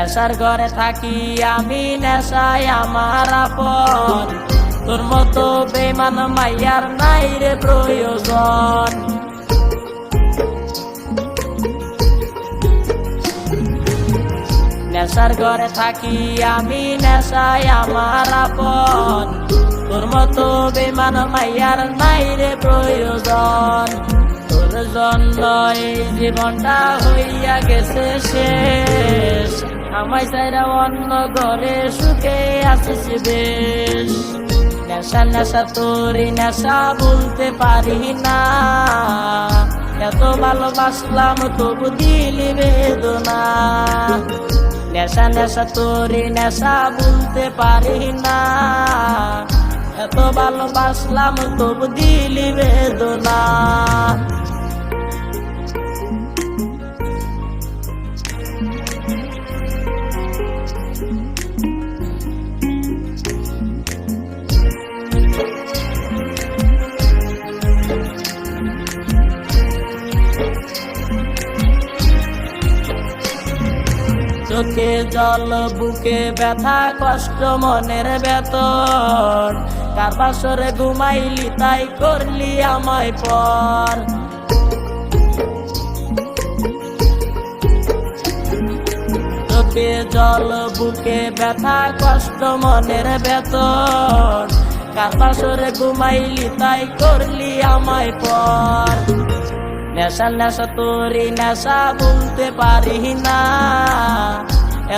নেশার ঘরে থাকি আমি, নেশায় আমার আপন। তোর মতো বেমান মাইয়ার নাই রে প্রয়োজন। নেশার ঘরে থাকি আমি, নেশায় আমার আপন। তোর মতো বেমান মাইয়ার নাই রে প্রয়োজন। তোর জন্য এই জীবনটা হইয়া গেছে শেষ, আমায় চাইরা অন্য ঘরে সুখে আসিস বেশ। নেশা নেশা তোরই নেশা বলতে পারি না, এত ভালোবাসলাম তবু দিলি বেদনা। নেশা নেশা তোরই নেশা বলতে পারি না, এত ভালোবাসলাম তবু দিলি বেদনা। চোখে জল বুকে ব্যথা কষ্ট মনের বেতন, কার বাসরে ঘুমাইলি তাই করলি আমায় পর। চোখে জল বুকে ব্যথা কষ্ট মনের বেতন, কার বাসরে ঘুমাইলি তাই করলি আমায় পর। নেশা নেশা তোরই নেশা বলতে পারি না,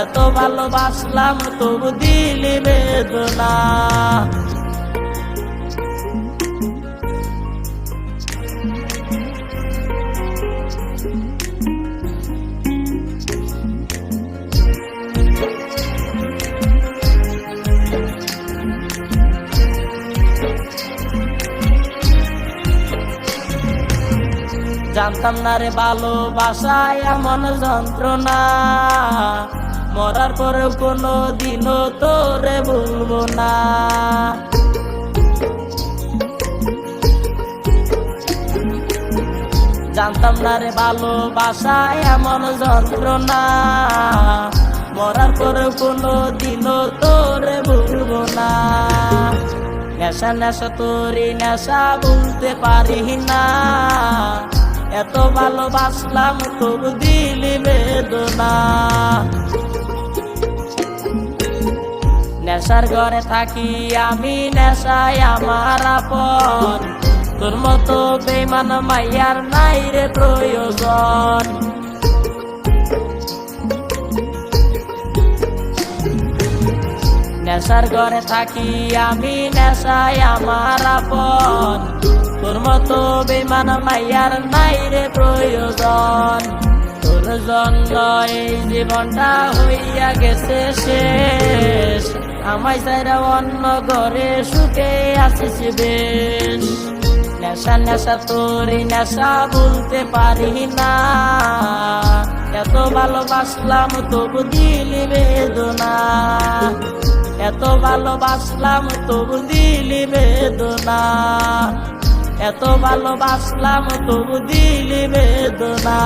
এত ভালোবাসলাম তবু দিলি বেদনা। জানতাম না রে ভালোবাসায় এমন যন্ত্রণা, মরার পরেও কোনো দিনও তোরে ভুলবো না। জানতাম না রে ভালোবাসায় এমন যন্ত্রণা, মরার পরেও কোনো দিনও তোরে ভুলবো না। নেশা নেশা তোরই নেশা বলতে পারি না, এত ভালোবাসলাম তবু দিলি বেদনা। নেশার ঘরে থাকি আমি, নেশায় আমার আপন। তোর মতো বেমান মাইয়ার নাই রে প্রয়োজন। নেশার ঘরে থাকি আমি, নেশায় আমার আপন। তোর মতো বেমান মাইয়ার নাই রে প্রয়োজন। তোর জন্য এই জীবনটা হইয়া গেছে শেষ, আমায় চাইরা অন্য ঘরে সুখে আসিস বেশ। নেশা নেশা তোরই নেশা বলতে পারি না, এত ভালোবাসলাম তবু দিলি বেদনা। এত ভালোবাসলাম তবু দিলি বেদনা, এত ভালোবাসলাম তবু দিলি বেদনা।